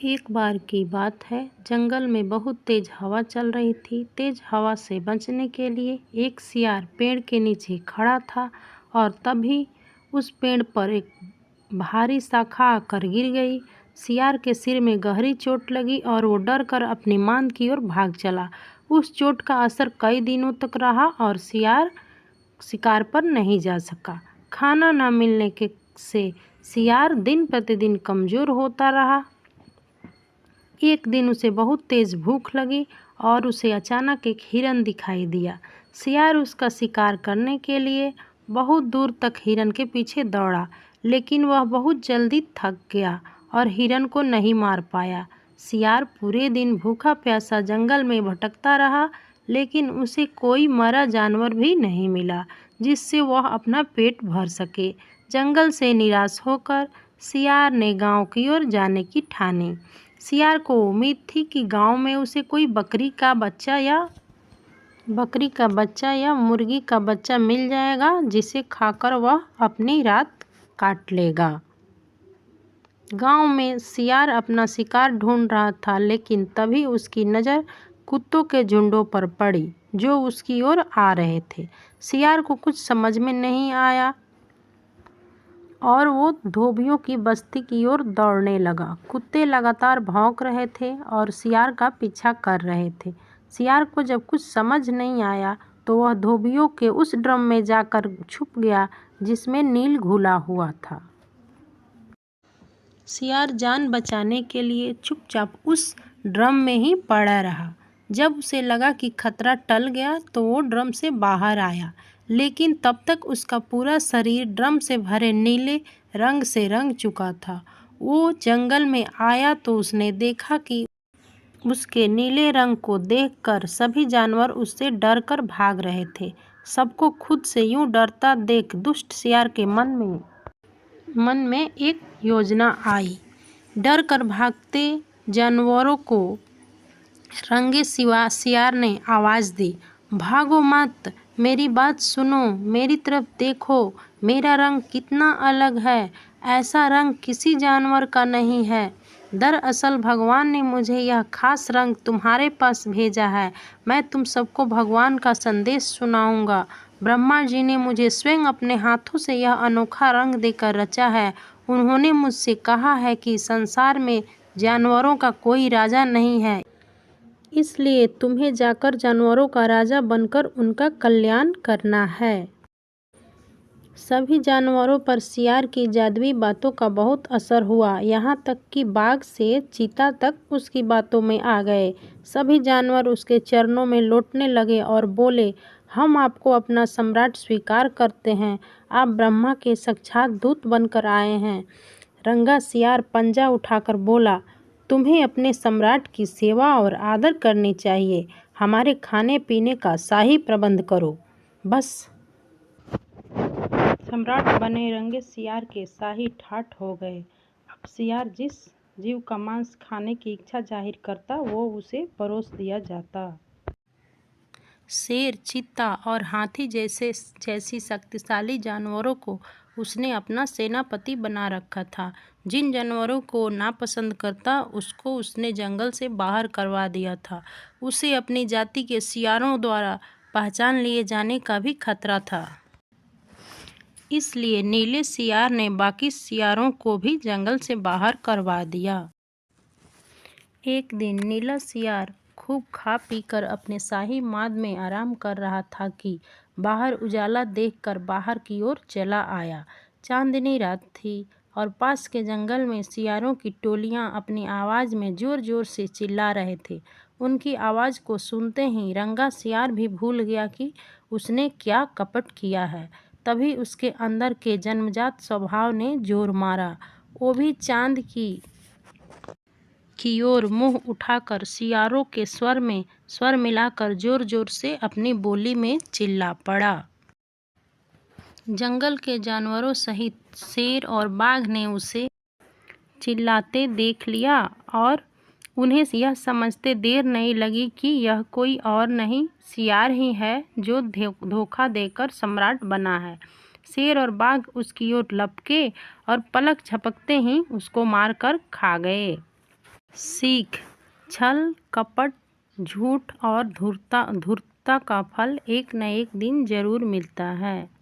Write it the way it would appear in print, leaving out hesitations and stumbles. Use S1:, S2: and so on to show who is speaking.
S1: एक बार की बात है, जंगल में बहुत तेज हवा चल रही थी। तेज हवा से बचने के लिए एक सियार पेड़ के नीचे खड़ा था और तभी उस पेड़ पर एक भारी शाखा आकर गिर गई। सियार के सिर में गहरी चोट लगी और वो डर कर अपनी मांद की ओर भाग चला। उस चोट का असर कई दिनों तक रहा और सियार शिकार पर नहीं जा सका। खाना न मिलने के से सियार दिन प्रतिदिन कमज़ोर होता रहा। एक दिन उसे बहुत तेज भूख लगी और उसे अचानक एक हिरन दिखाई दिया। सियार उसका शिकार करने के लिए बहुत दूर तक हिरन के पीछे दौड़ा, लेकिन वह बहुत जल्दी थक गया और हिरन को नहीं मार पाया। सियार पूरे दिन भूखा प्यासा जंगल में भटकता रहा, लेकिन उसे कोई मरा जानवर भी नहीं मिला जिससे वह अपना पेट भर सके। जंगल से निराश होकर सियार ने गांव की ओर जाने की ठानी। सियार को उम्मीद थी कि गांव में उसे कोई बकरी का बच्चा या मुर्गी का बच्चा मिल जाएगा, जिसे खाकर वह अपनी रात काट लेगा। गांव में सियार अपना शिकार ढूंढ रहा था, लेकिन तभी उसकी नज़र कुत्तों के झुंडों पर पड़ी जो उसकी ओर आ रहे थे। सियार को कुछ समझ में नहीं आया और वो धोबियों की बस्ती की ओर दौड़ने लगा। कुत्ते लगातार भौंक रहे थे और सियार का पीछा कर रहे थे। सियार को जब कुछ समझ नहीं आया तो वह धोबियों के उस ड्रम में जाकर छुप गया जिसमें नील घुला हुआ था। सियार जान बचाने के लिए चुपचाप उस ड्रम में ही पड़ा रहा। जब उसे लगा कि खतरा टल गया तो वो ड्रम से बाहर आया, लेकिन तब तक उसका पूरा शरीर ड्रम से भरे नीले रंग से रंग चुका था। वो जंगल में आया तो उसने देखा कि उसके नीले रंग को देखकर सभी जानवर उससे डर कर भाग रहे थे। सबको खुद से यूं डरता देख दुष्ट सियार के मन में एक योजना आई। डर कर भागते जानवरों को रंगे सियार ने आवाज़ दी, भागो मत, मेरी बात सुनो, मेरी तरफ देखो, मेरा रंग कितना अलग है, ऐसा रंग किसी जानवर का नहीं है। दरअसल भगवान ने मुझे यह खास रंग तुम्हारे पास भेजा है। मैं तुम सबको भगवान का संदेश सुनाऊंगा। ब्रह्मा जी ने मुझे स्वयं अपने हाथों से यह अनोखा रंग देकर रचा है। उन्होंने मुझसे कहा है कि संसार में जानवरों का कोई राजा नहीं है, इसलिए तुम्हें जाकर जानवरों का राजा बनकर उनका कल्याण करना है। सभी जानवरों पर सियार की जादुई बातों का बहुत असर हुआ, यहाँ तक कि बाघ से चीता तक उसकी बातों में आ गए। सभी जानवर उसके चरणों में लौटने लगे और बोले, हम आपको अपना सम्राट स्वीकार करते हैं। आप ब्रह्मा के साक्षात दूत बनकर आए हैं। रंगा सियार पंजा उठाकर बोला, तुम्हें अपने सम्राट की सेवा और आदर करनी चाहिए। हमारे खाने पीने का शाही प्रबंध करो। बस सम्राट बने रंगे सियार के शाही ठाठ हो गए। अब सियार जिस जीव का मांस खाने की इच्छा जाहिर करता वो उसे परोस दिया जाता। शेर, चीता और हाथी जैसी शक्तिशाली जानवरों को उसने अपना सेनापति बना रखा था। जिन जानवरों को नापसंद करता उसको उसने जंगल से बाहर करवा दिया था। उसे अपनी जाति के सियारों द्वारा पहचान लिए जाने का भी खतरा था। इसलिए नीले सियार ने बाकी सियारों को भी जंगल से बाहर करवा दिया। एक दिन नीला सियार खूब खा पीकर अपने शाही माद में आराम कर रहा था कि बाहर उजाला देखकर बाहर की ओर चला आया। चांदनी रात थी और पास के जंगल में सियारों की टोलियां अपनी आवाज़ में जोर जोर से चिल्ला रहे थे। उनकी आवाज़ को सुनते ही रंगा सियार भी भूल गया कि उसने क्या कपट किया है। तभी उसके अंदर के जन्मजात स्वभाव ने जोर मारा। वो भी चांद की ओर मुंह उठाकर सियारों के स्वर मिलाकर जोर जोर से अपनी बोली में चिल्ला पड़ा। जंगल के जानवरों सहित शेर और बाघ ने उसे चिल्लाते देख लिया और उन्हें यह समझते देर नहीं लगी कि यह कोई और नहीं सियार ही है जो धोखा देकर सम्राट बना है। शेर और बाघ उसकी ओर लपके और पलक झपकते ही उसको मारकर खा गए। सीख। छल, कपट, झूठ और धूर्तता का फल एक न एक दिन जरूर मिलता है।